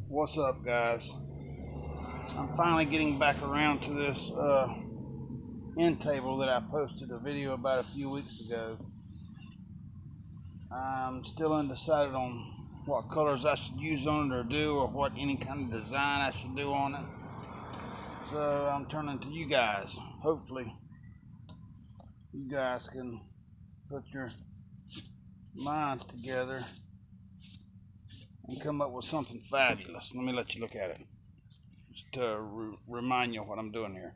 What's up, guys? I'm finally getting back around to this end table that I posted a video about a few weeks ago. I'm still undecided on what colors I should use on it or do, or what any kind of design I should do on it. So I'm turning to you guys. Hopefully you guys can put your minds together and come up with something fabulous. Let me let you look at it, just to remind you of what I'm doing here.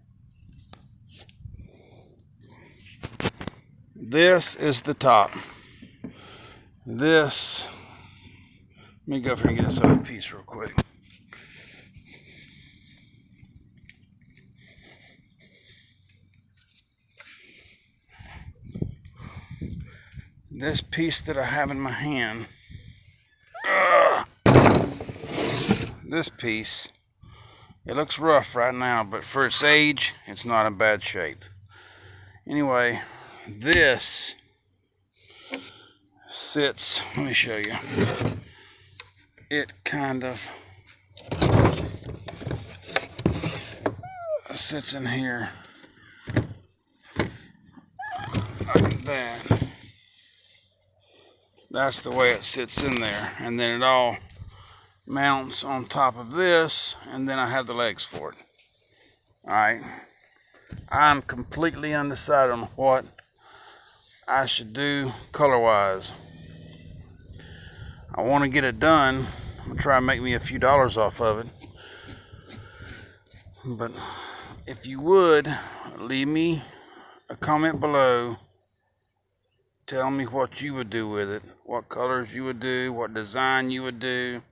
This is the top. Let me go over here and get this other piece real quick. This piece that I have in my hand, this piece, it looks rough right now, but for its age, it's not in bad shape. Anyway, this sits, let me show you. It kind of sits in here like that. That's the way it sits in there, and then it all mounts on top of this, and then I have the legs for it. Alright, I'm completely undecided on what I should do color wise. I want to get it done. I'm going to try and make me a few dollars off of it. But if you would, leave me a comment below. Tell me what you would do with it. What colors you would do. What design you would do.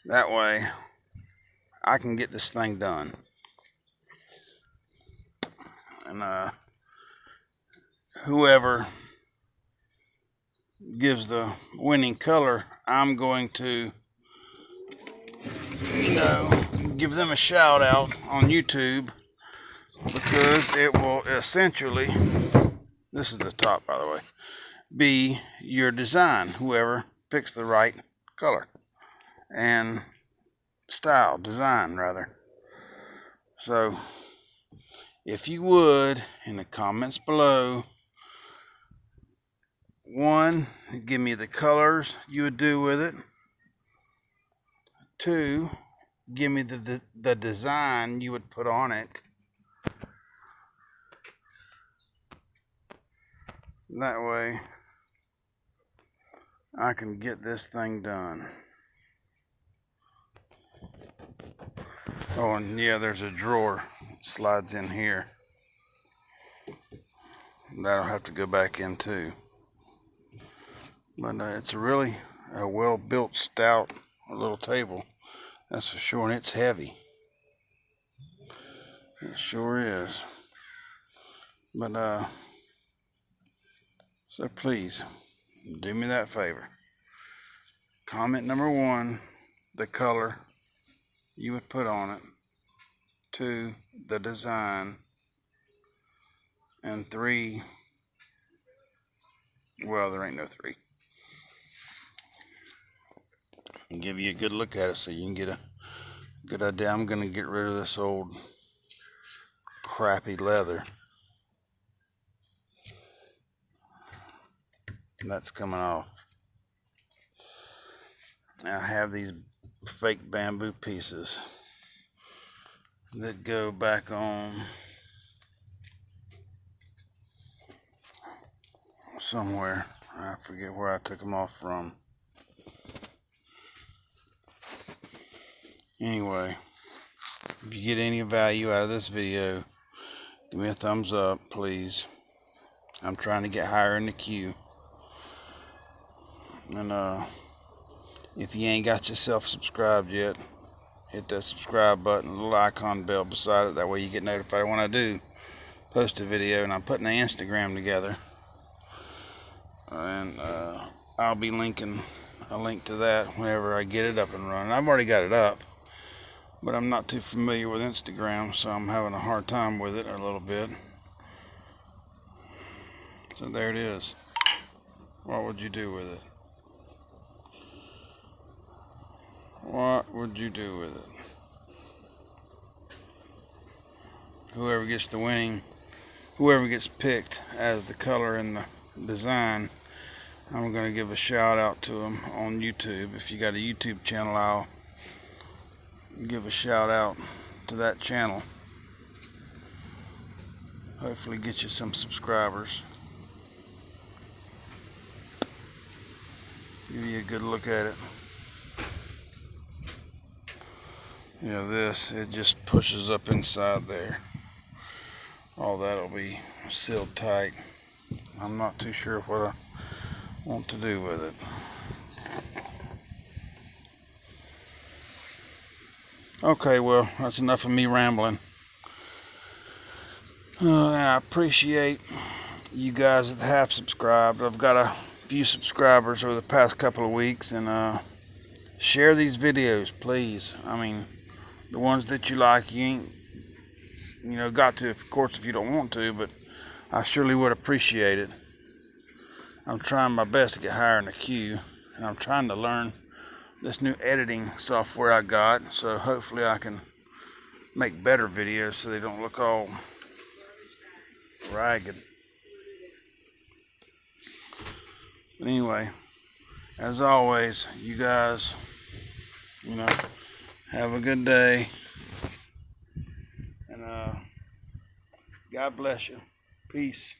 That way, I can get this thing done. And whoever gives the winning color, I'm going to, give them a shout out on YouTube, because it will essentially, this is the top, by the way, be your design, whoever picks the right color and style, design rather. So if you would, in the comments below, one, give me the colors you would do with it. Two, give me the design you would put on it. That way I can get this thing done. Oh, and yeah, there's a drawer slides in here. That'll have to go back in too. But it's really a well-built, stout little table. That's for sure, and it's heavy. It sure is. But so please, do me that favor. Comment number one, the color you would put on it. Two, the design. And three, well, there ain't no three. I'll give you a good look at it so you can get a good idea. I'm going to get rid of this old crappy leather. That's coming off. Now I have these fake bamboo pieces that go back on somewhere. I forget where I took them off from. Anyway, if you get any value out of this video, give me a thumbs up, please. I'm trying to get higher in the queue. And if you ain't got yourself subscribed yet, hit that subscribe button, the little icon bell beside it. That way you get notified when I do post a video. And I'm putting an Instagram together, and I'll be linking a link to that whenever I get it up and running. I've already got it up, but I'm not too familiar with Instagram, so I'm having a hard time with it a little bit. So there it is. What would you do with it? What would you do with it? Whoever gets picked as the color in the design, I'm going to give a shout out to them on YouTube. If you got a YouTube channel, I'll give a shout out to that channel. Hopefully get you some subscribers. Give you a good look at it. You know, it just pushes up inside there. All that'll be sealed tight. I'm not too sure what I want to do with it. Okay, well, that's enough of me rambling. And I appreciate you guys that have subscribed. I've got a few subscribers over the past couple of weeks, and share these videos, please. I mean, the ones that you like, you ain't, got to, of course, if you don't want to, but I surely would appreciate it. I'm trying my best to get higher in the queue, and I'm trying to learn this new editing software I got, so hopefully I can make better videos so they don't look all ragged. But anyway, as always, you guys, have a good day, and God bless you. Peace.